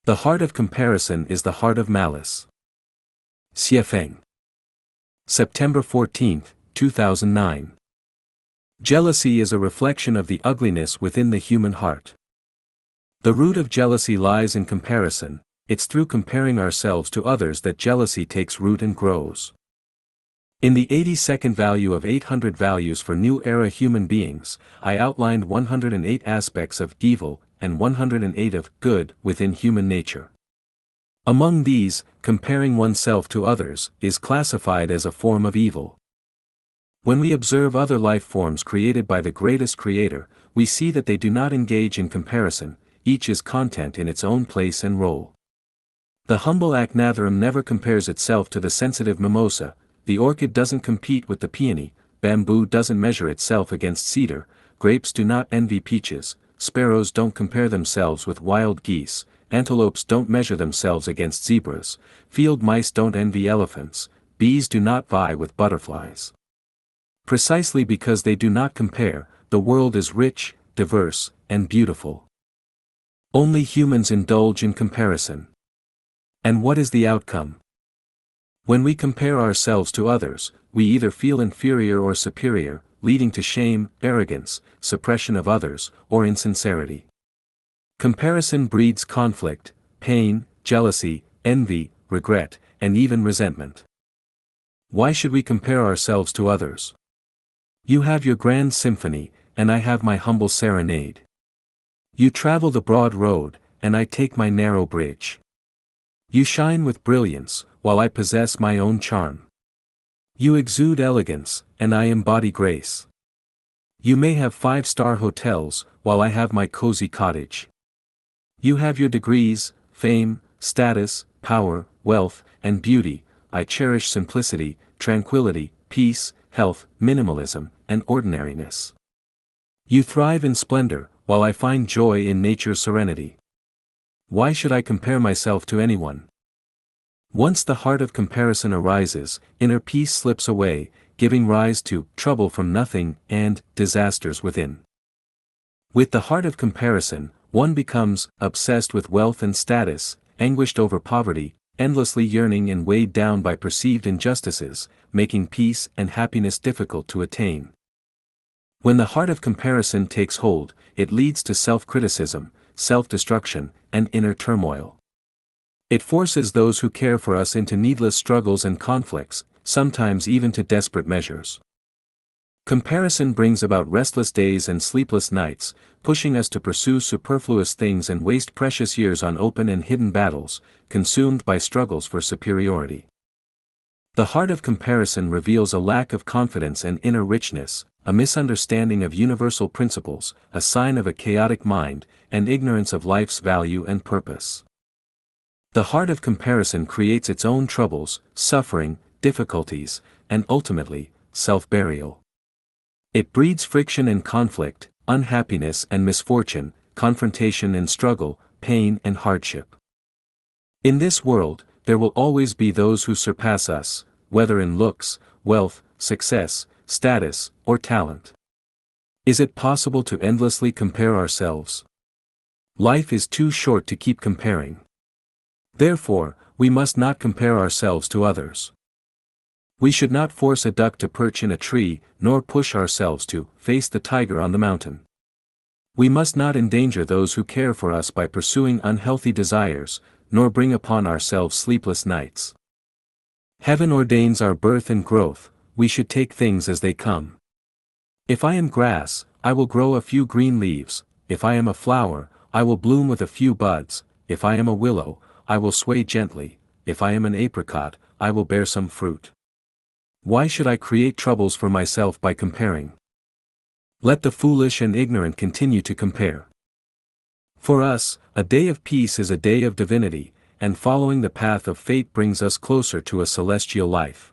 The heart of comparison is the heart of malice. Xiefeng. September 14, 2009. Jealousy is a reflection of the ugliness within the human heart. The root of jealousy lies in comparison. It's through comparing ourselves to others that jealousy takes root and grows. In the 82nd value of 800 values for new era human beings, I outlined 108 aspects of evil and 108 of good within human nature. Among these, comparing oneself to others is classified as a form of evil. When we observe other life forms created by the greatest creator, we see that they do not engage in comparison, each is content in its own place and role. The humble achnatharum never compares itself to the sensitive mimosa, the orchid doesn't compete with the peony, bamboo doesn't measure itself against cedar, grapes do not envy peaches, sparrows don't compare themselves with wild geese, antelopes don't measure themselves against zebras, field mice don't envy elephants, bees do not vie with butterflies. Precisely because they do not compare, the world is rich, diverse, and beautiful. Only humans indulge in comparison. And what is the outcome? When we compare ourselves to others, we either feel inferior or superior, leading to shame, arrogance, suppression of others, or insincerity. Comparison breeds conflict, pain, jealousy, envy, regret, and even resentment. Why should we compare ourselves to others? You have your grand symphony, and I have my humble serenade. You travel the broad road, and I take my narrow bridge. You shine with brilliance, while I possess my own charm. You exude elegance, and I embody grace. You may have 5-star hotels, while I have my cozy cottage. You have your degrees, fame, status, power, wealth, and beauty. I cherish simplicity, tranquility, peace, health, minimalism, and ordinariness. You thrive in splendor, while I find joy in nature's serenity. Why should I compare myself to anyone? Once the heart of comparison arises, inner peace slips away, giving rise to trouble from nothing and disasters within. With the heart of comparison, one becomes obsessed with wealth and status, anguished over poverty, endlessly yearning and weighed down by perceived injustices, making peace and happiness difficult to attain. When the heart of comparison takes hold, it leads to self-criticism, self-destruction, and inner turmoil. It forces those who care for us into needless struggles and conflicts, sometimes even to desperate measures. Comparison brings about restless days and sleepless nights, pushing us to pursue superfluous things and waste precious years on open and hidden battles, consumed by struggles for superiority. The heart of comparison reveals a lack of confidence and inner richness, a misunderstanding of universal principles, a sign of a chaotic mind, and ignorance of life's value and purpose. The heart of comparison creates its own troubles, suffering, difficulties, and ultimately, self-burial. It breeds friction and conflict, unhappiness and misfortune, confrontation and struggle, pain and hardship. In this world, there will always be those who surpass us, whether in looks, wealth, success, status, or talent. Is it possible to endlessly compare ourselves? Life is too short to keep comparing. Therefore, we must not compare ourselves to others. We should not force a duck to perch in a tree, nor push ourselves to face the tiger on the mountain. We must not endanger those who care for us by pursuing unhealthy desires, nor bring upon ourselves sleepless nights. Heaven ordains our birth and growth, we should take things as they come. If I am grass, I will grow a few green leaves, if I am a flower, I will bloom with a few buds, if I am a willow, I will sway gently, if I am an apricot, I will bear some fruit. Why should I create troubles for myself by comparing? Let the foolish and ignorant continue to compare. For us, a day of peace is a day of divinity, and following the path of fate brings us closer to a celestial life.